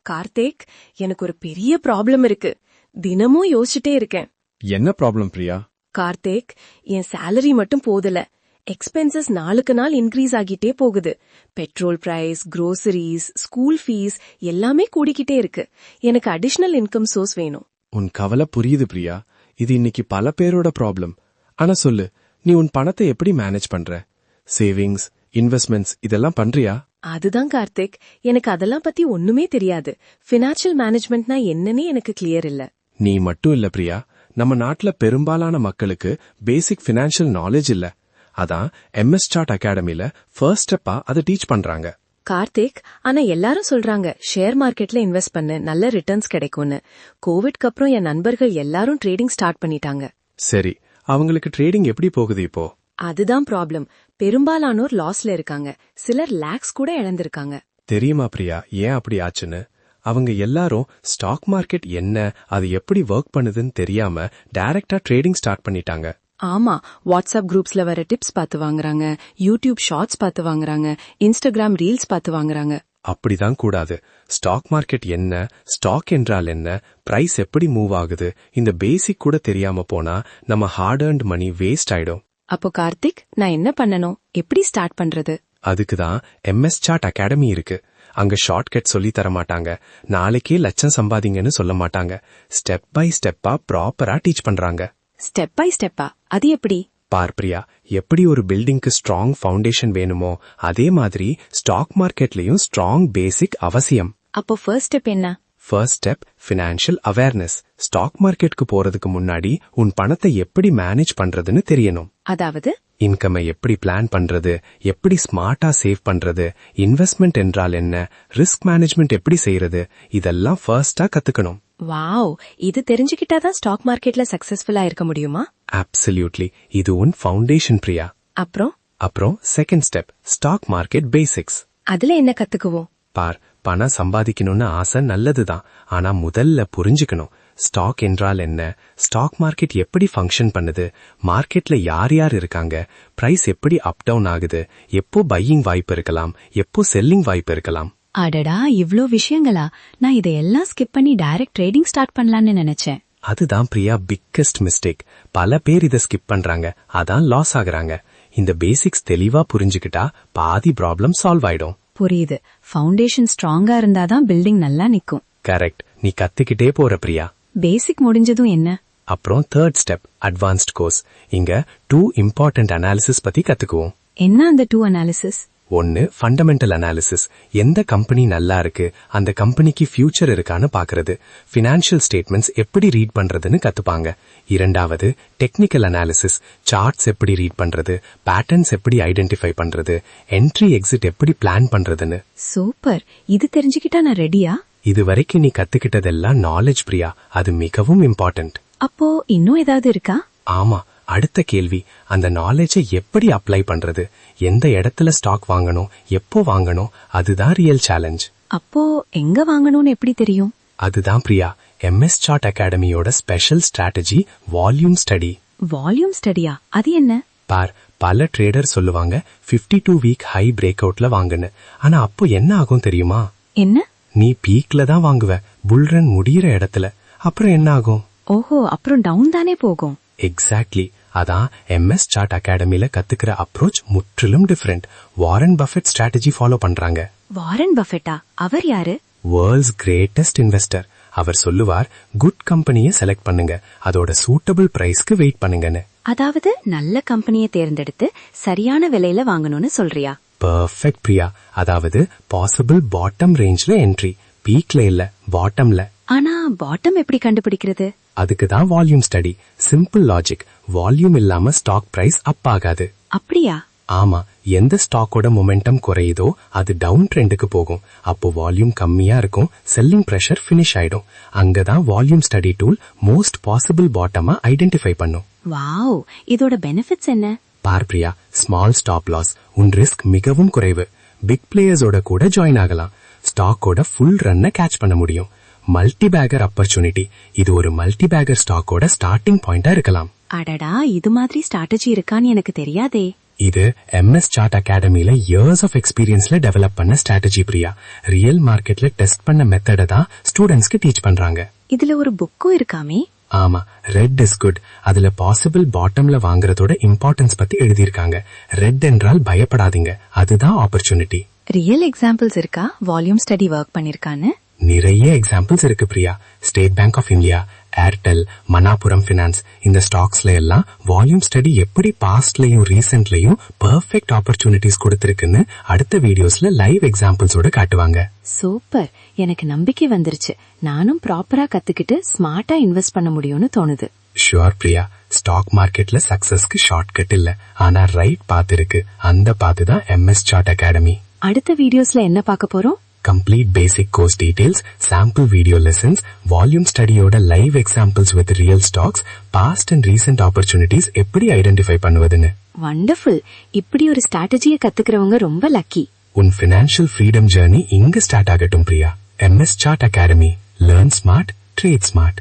கார்த்திக், எனக்கு ஒரு பெரிய ப்ராப்ளம் இருக்கு. தினமும் யோசிச்சுட்டே இருக்கேன். என்ன ப்ராப்ளம் பிரியா? கார்த்திக், என் சேலரி மட்டும் போதல. எக்ஸ்பென்சஸ் நாளுக்கு நாள் இன்க்ரீஸ் ஆகிட்டே போகுது. Petrol price, groceries, school fees எல்லாமே கூடிக்கிட்டே இருக்கு. எனக்கு அடிஷனல் இன்கம் சோர்ஸ் வேணும். உன் கவலை புரியுது பிரியா. இது இன்னைக்கு பல பேரோட ப்ராப்ளம். ஆனா சொல்லு, நீ உன் பணத்தை எப்படி மேனேஜ் பண்ற? சேவிங்ஸ், இன்வெஸ்ட்மெண்ட்ஸ் இதெல்லாம் பண்றியா? அதுதான் கார்த்திக், எனக்கு அதெல்லாம் பத்தி ஒண்ணுமே தெரியாது. ஃபினான்ஷியல் மேனேஜ்மெண்ட்னா என்னன்னே எனக்கு கிளியர் இல்ல. நீ மட்டும் இல்ல பிரியா, நம்ம நாட்டுல பெரும்பாலான மக்களுக்கு பேசிக் ஃபினான்ஷியல் நாலேஜ் இல்ல. அதான் MS Chart அகாடமில ஃபர்ஸ்ட் ஸ்டெப்பா அதை டீச் பண்றாங்க. கார்த்திக், ஆனா எல்லாரும் சொல்றாங்க ஷேர் மார்க்கெட்ல இன்வெஸ்ட் பண்ணு, நல்ல ரிட்டர்ன்ஸ் கிடைக்கும்னு. கோவிட்க்கு அப்புறம் என் நண்பர்கள் எல்லாரும் ட்ரேடிங் ஸ்டார்ட் பண்ணிட்டாங்க. சரி, அவங்களுக்கு ட்ரேடிங் எப்படி போகுது இப்போ? அதுதான் ப்ராப்ளம். பெரும்பாலானோர் லாஸ்ல இருக்காங்க. சிலர் லாக்ஸ் கூட இழந்திருக்காங்க. தெரியுமா பிரியா, ஏன் அப்படி ஆச்சுன்னு? அவங்க எல்லாரும் ஸ்டாக் மார்க்கெட் என்ன, அது எப்படி ஒர்க் பண்ணுதுன்னு தெரியாம டைரக்டா ட்ரேடிங் ஸ்டார்ட் பண்ணிட்டாங்க. ஆமா, வாட்ஸ்அப் குரூப்ஸ்ல வர டிப்ஸ் பார்த்து வாங்குறாங்க, யூடியூப் ஷார்ட்ஸ் பார்த்து வாங்குறாங்க, இன்ஸ்டாகிராம் ரீல்ஸ் பார்த்து வாங்குறாங்க. அப்படிதான் கூடாது. ஸ்டாக் மார்க்கெட் என்ன, ஸ்டாக் என்றால் என்ன, பிரைஸ் எப்படி மூவ் ஆகுது, இந்த பேசிக் கூட தெரியாம போனா நம்ம ஹார்ட் earned மணி வேஸ்ட் ஆயிடும். அப்போ கார்த்திக், நான் என்ன பண்ணணும்? எப்படி ஸ்டார்ட் பண்றது? அதுக்குதான் MS Chart அகாடமி இருக்கு. அங்க ஷார்ட்கட் சொல்லி தர மாட்டாங்க, நாளைக்கே லட்சம் சம்பாதிங்கன்னு சொல்ல மாட்டாங்க. ஸ்டெப் பை ஸ்டெப்பா ப்ராப்பரா டீச் பண்றாங்க. ஸ்டெப் பை ஸ்டெப்பா? அது எப்படி? பார் பிரியா, எப்படி ஒரு பில்டிங்க்கு ஸ்ட்ராங் ஃபவுண்டேஷன் வேணுமோ அதே மாதிரி ஸ்டாக் மார்க்கெட்லயும் ஸ்ட்ராங் பேசிக் அவசியம். அப்போ ஃபர்ஸ்ட் ஸ்டெப் என்ன? First step financial awareness. Stock மார்க்கெட்க்கு போறதுக்கு முன்னாடி உன் பணத்தை எப்படி மேனேஜ் பண்றதுன்னு தெரியணும். அதாவது இன்கமை எப்படி பிளான் பண்றது, எப்படி ஸ்மார்ட்டா சேவ் பண்றது, இன்வெஸ்ட்மெண்ட் என்றால் என்ன, ரிஸ்க் மேனேஜ்மெண்ட் எப்படி செய்யறது, இதெல்லாம் ஃபர்ஸ்டா கத்துக்கணும். வாவ், இது தெரிஞ்சுக்கிட்டாதான் ஸ்டாக் மார்க்கெட்ல சக்சஸ்ஃபுல்லா இருக்க முடியுமா? அப்சல்யூட்லி, இது உன் ஃபவுண்டேஷன் பிரியா. அப்புறம் second step stock market basics. அதுல என்ன கத்துக்குவோம்? பார், பணம் சம்பாதிக்கணும்னு ஆசை நல்லதுதான். ஆனா முதல்ல புரிஞ்சுக்கணும் ஸ்டாக் என்றால் என்ன, ஸ்டாக் மார்க்கெட் எப்படி ஃபங்க்ஷன் பண்ணுது, மார்க்கெட்ல யார் யார் இருக்காங்க, பிரைஸ் எப்படி அப் டவுன் ஆகுது, எப்போ பையிங் வாய்ப்பு இருக்கலாம், எப்போ செல்லிங் வாய்ப்பு இருக்கலாம். அடடா, இவ்ளோ விஷயங்களா? நான் இதையெல்லாம் ஸ்கிப் பண்ணி டைரக்ட் ட்ரேடிங் ஸ்டார்ட் பண்ணலாம்னு நினைச்சேன். அதுதான் பிரியா பிக்கஸ்ட் மிஸ்டேக். பல பேர் இதை ஸ்கிப் பண்றாங்க, அதான் லாஸ் ஆகுறாங்க. இந்த பேசிக்ஸ் தெளிவா புரிஞ்சுக்கிட்டா பாதி ப்ராப்ளம் சால்வ் ஆயிடும். புரியுது. ஃபவுண்டேஷன் ஸ்ட்ராங்கா இருந்தாதான் பில்டிங் நல்லா நிக்கும். கரெக்ட், நீ கத்துக்கிட்டே போற பிரியா. பேசிக் முடிஞ்சதும் என்ன? அப்புறம் தேர்ட் ஸ்டெப் அட்வான்ஸ்ட் கோர்ஸ். இங்க 2 இம்பார்ட்டன்ட் அனாலிசிஸ் பத்தி கத்துக்குவோம். என்ன அந்த 2 அனாலிசிஸ்? ஒன்னு ஃபண்டமெண்டல் அனாலிசிஸ், எந்த கம்பெனி நல்லா இருக்கு, அந்த கம்பெனிக்கு ஃபியூச்சர் இருக்கான்னு பாக்குறது. பினான்சியல் ஸ்டேட்மெண்ட்ஸ் எப்படி ரீட் பண்றதுன்னு கத்துப்பாங்க. இரண்டாவது டெக்னிக்கல் அனாலிசிஸ், சார்ட்ஸ் எப்படி ரீட் பண்றது, பேட்டர்ன்ஸ் எப்படி ஐடென்டிஃபை பண்றது, என்ட்ரி எக்ஸிட் எப்படி பிளான் பண்றதுன்னு. சூப்பர், இது தெரிஞ்சுக்கிட்டா நான் ரெடியா? இது வரைக்கும் நீ கத்துக்கிட்டதெல்லாம் நாலேஜ் பிரியா, அது மிகவும் இம்பார்ட்டன்ட். அப்போ இன்னும் ஏதாவது இருக்கா? ஆமா, அடுத்த கேள்வி அந்த நாலேஜை எப்படி அப்ளை பண்றது, எந்த இடத்துல ஸ்டாக் வாங்கணும், எப்போ வாங்கணும், அதுதான் ரியல் சேலஞ்ச். அப்போ எங்க வாங்கணும்னு எப்படி தெரியும்? அதுதான் பிரியா MS Chart அகாடமியோட special strategy volume study. Volume ஸ்டடியா? அது என்ன? பார், பல ட்ரேடர் சொல்லுவாங்க 52 வீக் ஹை பிரேக் அவுட்ல வாங்குன்னு. ஆனா அப்போ என்ன ஆகும் தெரியுமா? என்ன? நீ பீக்ல தான் வாங்குவ, புல் ரன் முடியிற இடத்துல. அப்புறம் என்ன ஆகும்? ஓஹோ, அப்புறம் டவுன் தானே போகும். எக்ஸாக்ட்லி, அதான் MS Chart அகாடமில கத்துக்கிற அப்ரோச் முற்றிலும் different. Warren Buffett strategy follow பண்றாங்க. வாரன் பஃபெட்டா? அவர் யாரு? World's greatest investor. அவர் சொல்லுவார், குட் கம்பெனியை செலக்ட் பண்ணுங்க, அதோட சூட்டபிள் பிரைஸ்க்கு வெயிட் பண்ணுங்கன்னு. அதாவது நல்ல கம்பெனியை தேர்ந்தெடுத்து சரியான விலையில வாங்கணும்னு சொல்றியா? பெர்ஃபெக்ட் பிரியா. அதாவது பாசிபிள் பாட்டம் ரேஞ்ச்ல என்ட்ரி, பீக்ல இல்ல பாட்டம்ல. ஆனா பாட்டம் எப்படி கண்டுபிடிக்கிறது? அதுக்குதான் volume study. Simple logic, volume இல்லாம ஸ்டாக் பிரைஸ் அப் ஆகாது. அப்படியா? ஆமா, எந்த ஸ்டாக்கோட மொமெண்டம் குறையுதோ அது டவுன் ட்ரெண்டுக்கு போகும். அப்போ வால்யூம் கம்மியா இருக்கும், செல்லிங் பிரஷர் பினிஷ் ஆயிடும். அங்கதான் volume study tool most possible பாட்டமா ஐடென்டிஃபை பண்ணும். வாவ், இதோட பெனிஃபிட்ஸ் என்ன? பார் பிரியா, ஸ்மால் ஸ்டாப் லாஸ், உன் ரிஸ்க் மிகவும் குறைவு. பிக் பிளேயர்ஸோட கூட ஜாயின் ஆகலாம். ஸ்டாக்கோட ஃபுல் ரன்னை கேட்ச் பண்ண முடியும். மல்டி பேக்கர் ஆப்பர்ச்சுனிட்டி, இது ஒரு மல்டி பேக்கர் ஸ்டாக்கோட ஸ்டார்டிங் பாயிண்டா இருக்கலாம். அடடா, இது மாதிரி ஸ்ட்ராட்டஜி இருக்கான்னு எனக்கு தெரியாதே. இது MS சார்ட் அகாடமில இயர்ஸ் ஆஃப் எக்ஸ்பீரியன்ஸ்ல டெவலப் பண்ண ஸ்ட்ராட்டஜி பிரியா. ரியல் மார்க்கெட்ல டெஸ்ட் பண்ண மெத்தட தான் ஸ்டூடெண்ட்ஸ்க்கு டீச் பண்றாங்க. இதுல ஒரு புக்கும் இருக்காமே? ஆமா, ரெட் இஸ் குட். அதுல பாசிபிள் பாட்டம்ல வாங்குறதோட இம்பார்ட்டன்ஸ் பத்தி எழுதியிருக்காங்க. ரெட் என்றால் பயப்படாதீங்க, அதுதான் ஆப்பர்ச்சுனிட்டி. ரியல் எக்ஸாம்பிள்ஸ் இருக்கா வால்யூம் ஸ்டடி ஒர்க் பண்ணிருக்கான்னு? நிறைய எக்ஸாம்பிள்ஸ் இருக்கு Priya. State Bank of India, Airtel, Manappuram finance, இந்த ஸ்டாக்ஸ்ல எல்லாம் வால்யூம் ஸ்டடி எப்படி பாஸ்ட்லயும் ரீசென்ட்லயும் பெர்ஃபெக்ட் ஆப்பர்ச்சுனிட்டிஸ் கொடுத்திருக்குன்னு அடுத்த வீடியோஸ்ல லைவ் எக்ஸாம்பிள்ஸோட காட்டுவாங்க. சூப்பர், எனக்கு நம்பிக்கை வந்துருச்சு. நானும் ப்ராப்பரா கத்துக்கிட்டு ஸ்மார்ட்டா இன்வெஸ்ட் பண்ண முடியும்னு தோணுது. ஷுவர் பிரியா, ஸ்டாக் மார்க்கெட்ல சக்சஸ்க்கு ஷார்ட்கட் இல்ல, ஆனா ரைட் பாத் இருக்கு. அந்த பாத்து தான் MS சார்ட் அகாடமி. அடுத்த வீடியோஸ்ல என்ன பார்க்க போறோம்? Complete basic course details, sample video lessons, volume studyயோட live examples with real stocks, past and recent opportunities எப்படி ஐடென்டிஃபை பண்ணுவதுன்னு. வண்டர்ஃபுல். இப்படி ஒரு ஸ்ட்ராட்டஜியை கத்துக்கிறவங்க ரொம்ப லக்கி. உன் financial freedom journey இங்க ஸ்டார்ட் ஆகட்டும் Priya. MS chart academy. Learn smart, trade smart.